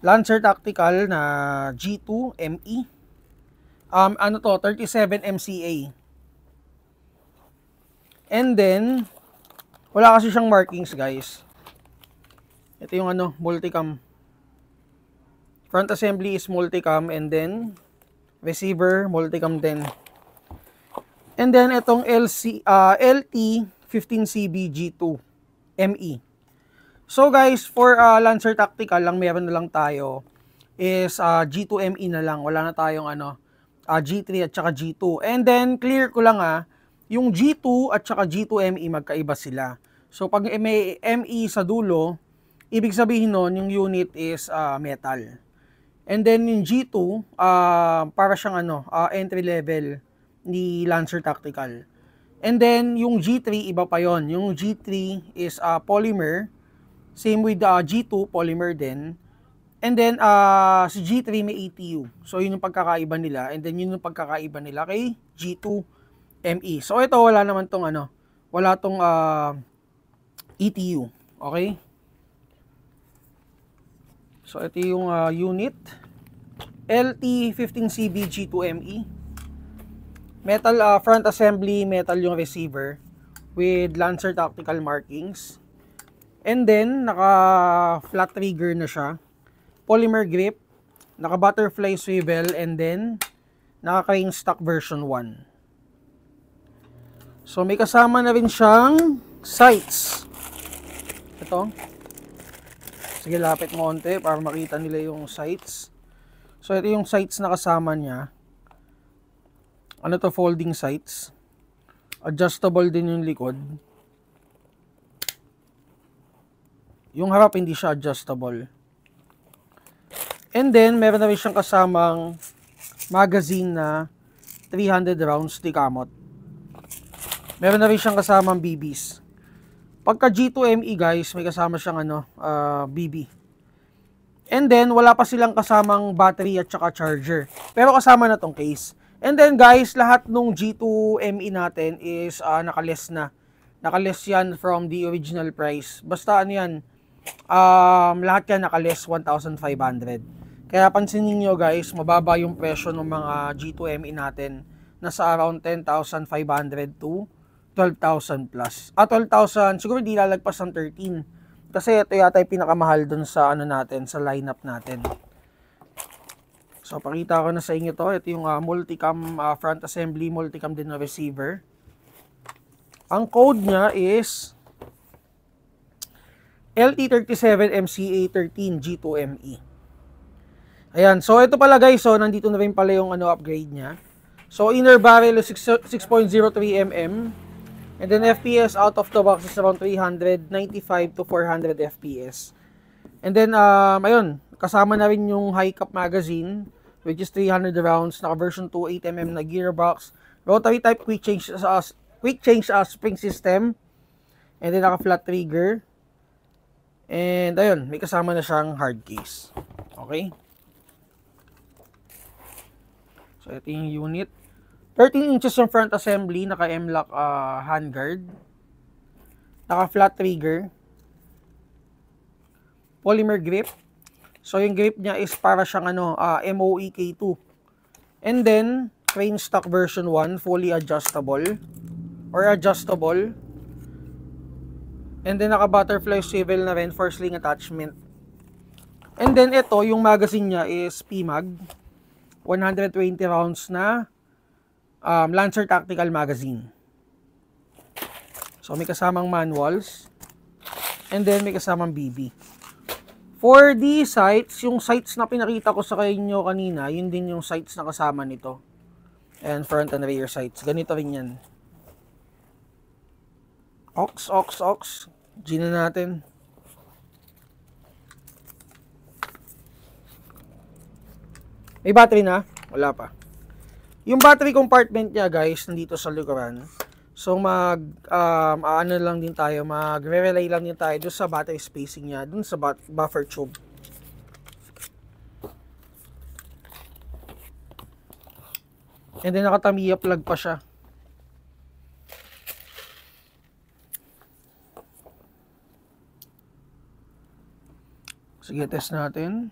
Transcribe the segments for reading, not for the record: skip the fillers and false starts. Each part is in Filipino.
Lancer Tactical na G2 ME. Ano to, 37 MCA. And then, wala kasi siyang markings, guys. Ito yung ano, multicam. Front assembly is multicam, and then receiver multicam din. And then itong LT15CB G2 ME. So guys, for Lancer Tactical lang meron na lang tayo is G2 ME na lang. Wala na tayong ano, G3 at saka G2. And then clear ko lang yung G2 at saka G2 ME magkaiba sila. So pag may ME sa dulo, ibig sabihin nun yung unit is metal. And then yung G2, para siyang ano, entry level ni Lancer Tactical. And then yung G3, iba pa yon. Yung G3 is polymer. Same with G2, polymer din. And then si G3 may ATU. So yun yung pagkakaiba nila. And then yun yung pagkakaiba nila kay G2 ME. So ito wala naman tong ano, wala tong ETU. Okay? So ito yung unit LT15CB G2ME. Metal front assembly, metal yung receiver with Lancer Tactical markings. And then naka flat trigger na siya. Polymer grip, naka butterfly swivel, and then naka crane stock version 1. So may kasama na rin siyang sights. Ito. Sige, lapit mo konti para makita nila yung sights. So ito yung sights na kasama niya. Ano to, folding sights. Adjustable din yung likod. Yung harap hindi siya adjustable. And then meron na rin siyang kasamang magazine na 300 rounds di kamot. Meron na rin siyang kasamang BBs. Pagka G2ME guys, may kasama siyang ano, BB. And then wala pa silang kasamang battery at saka charger. Pero kasama na tong case. And then guys, lahat nung G2ME natin is nakaless na. Nakaless yan from the original price. Basta ano yan, lahat yan nakaless 1,500. Kaya pansinin nyo guys, mababa yung presyo ng mga G2ME natin. Nasa around 10,500 to 12,000 plus. 12,000, siguro di lalagpas ng 13. Kasi ito yata yung pinakamahal dun sa ano natin, sa lineup natin. So pakita ko na sa inyo to. Ito yung multicam front assembly, multicam din na receiver. Ang code niya is LT37MCA13G2ME. Ayan, so ito pala guys, so nandito na rin pala yung ano upgrade niya. So inner barrel is 6.03 mm. And then FPS out of the box is around 395 to 400 FPS. And then ayun, kasama na rin yung high cap magazine which is 300 rounds, naka version 2 8mm na gearbox, rotary type quick change spring system, and then naka flat trigger. And ayun, may kasama na siyang hard case. Okay? So ito yung unit. 13 inches yung front assembly, naka M-lock handguard, naka flat trigger, polymer grip. So yung grip niya is para siyang ano, MOE K2. And then crane stock version 1, fully adjustable or adjustable. And then naka butterfly swivel na rin for sling attachment. And then ito, yung magazine niya is PMAG, 120 rounds na Lancer Tactical magazine. So may kasamang manuals. And then may kasamang BB. For the sights, yung sights na pinakita ko sa inyo kanina, yun din yung sights na kasama nito. And front and rear sights. Ganito rin yan. Aux. Gina natin. May battery na? Wala pa. Yung battery compartment niya guys, nandito sa likuran. So ano lang din tayo, magre-relay lang din tayo doon sa battery spacing niya, doon sa buffer tube. And then nakatamiya plug pa siya. Sige, test natin.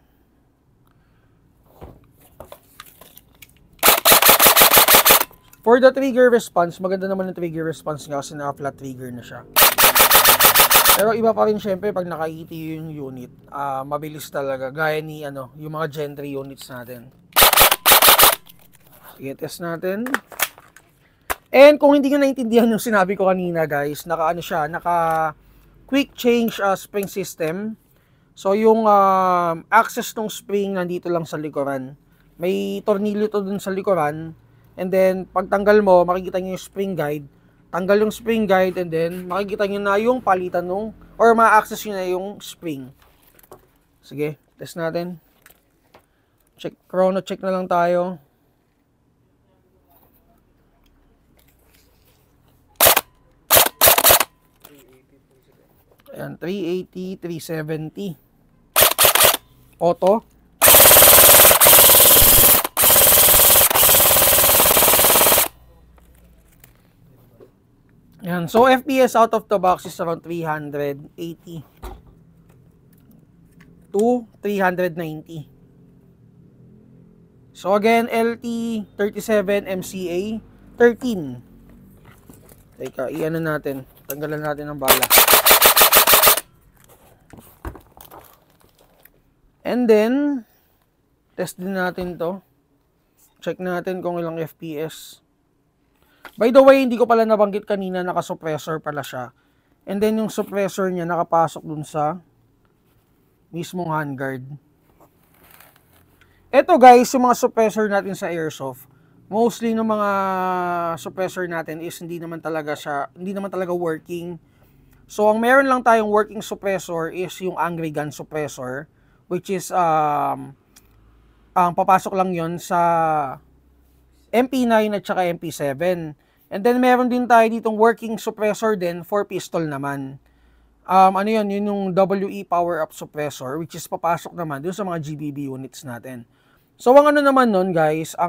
For the trigger response, maganda naman yung trigger response niya kasi naka-flat trigger na siya. Pero iba pa rin syempre pag naka-ET yung unit, mabilis talaga. Gaya ni yung mga Gen 3 units natin. Sige, test natin. And kung hindi nyo naintindihan yung sinabi ko kanina guys, naka quick change spring system. So yung access ng spring nandito lang sa likuran. May tornilyo to dun sa likuran. And then pagtanggal mo, makikita nyo yung spring guide. Tanggal yung spring guide and then makikita nyo na yung palitan nung or ma-access nyo na yung spring. Sige, test natin. Chrono check na lang tayo. Ayan, 380, 370. Auto. Ayan, so FPS out of the box is around 380 to 390. So again, LT37 MCA 13. Teka, i-ano natin. Tanggalan natin ng bala. And then, test din natin to. Check natin kung ilang FPS. By the way, hindi ko pala nabanggit kanina, naka-suppressor pala siya. And then yung suppressor niya nakapasok dun sa mismong handguard. Ito guys, yung mga suppressor natin sa airsoft, mostly ng mga suppressor natin is hindi naman talaga working. So ang meron lang tayong working suppressor is yung Angry Gun suppressor, which is ang papasok lang yon sa MP9 at saka MP7. And then meron din tayo ditong working suppressor din for pistol naman. Yun yung WE power up suppressor, which is papasok naman dun sa mga GBB units natin. So ang naman nun guys,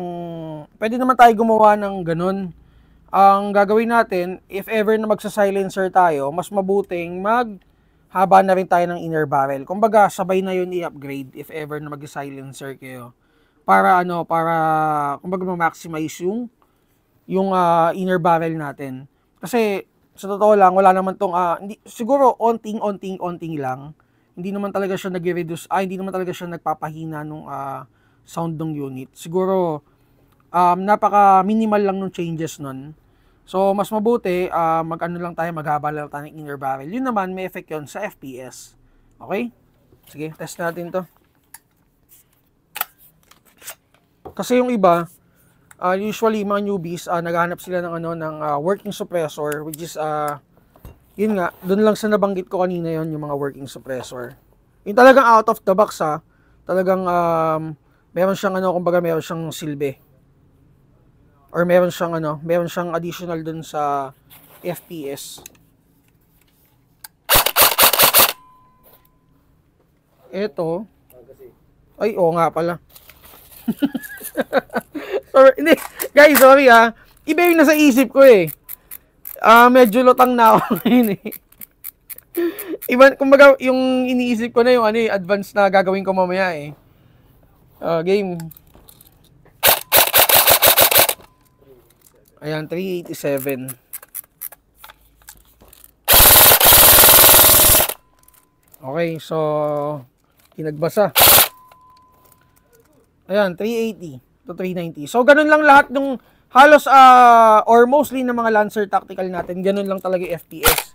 pwede naman tayo gumawa ng ganun. Ang gagawin natin, if ever na magsa-silencer tayo, mas mabuting maghaba na rin tayo ng inner barrel. Kumbaga, sabay na yun i-upgrade if ever na mag-silencer kayo. Para kumbaga ma-maximize yung inner barrel natin. Kasi sa totoo lang, wala naman tong siguro onting lang. Hindi naman talaga siya nag-reduce, hindi naman talaga siya nagpapahina nung sound ng unit. Siguro napaka-minimal lang nung changes nun. So mas mabuti maghaba lang tayo ng inner barrel. Yun naman may effect yun sa FPS. Okay? Sige, test natin to. Kasi yung iba, usually mga newbies, naghahanap sila ng working suppressor, which is yun nga, doon lang sa nabanggit ko kanina yon yung mga working suppressor. Yung talagang out of the box talagang meron siyang kumbaga meron siyang silbi. Or meron siyang additional doon sa FPS. Ito. Ay, oo nga pala. Sorry, hindi. Guys, sorry Iba yung nasa isip ko eh. Medyo lutang na ako ngayon eh. Iba, kumbaga, yung iniisip ko na yung advance na gagawin ko mamaya eh. Game. Ayan, 387. Okay, so pinagbasa. Ayan, 380 to 390. So, ganun lang lahat ng halos or mostly ng mga Lancer tactical natin. Ganun lang talaga yung FPS.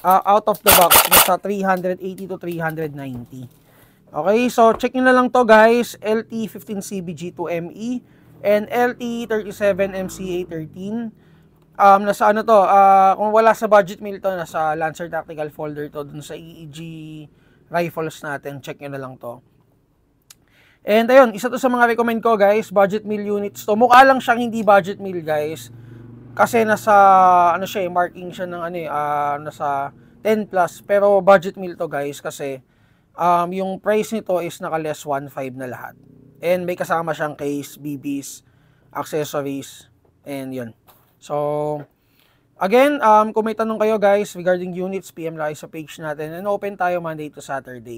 Out of the box, nasa 380 to 390. Okay, so check nyo na lang to guys. LT15CBG2ME and LT37MCA13. Nasa kung wala sa budget meal to, nasa Lancer tactical folder to, dun sa EEG rifles natin. Check nyo na lang to. And ayun, isa to sa mga recommend ko guys, budget meal units to. Mukha lang siyang hindi budget meal guys. Kasi nasa marking siya ng nasa 10 plus, pero budget meal to guys kasi yung price nito is naka less 1.5 na lahat. And may kasama siyang case, BBs, accessories, and yun. So again, kung may tanong kayo guys regarding units, PM lang sa page natin, and open tayo Monday to Saturday.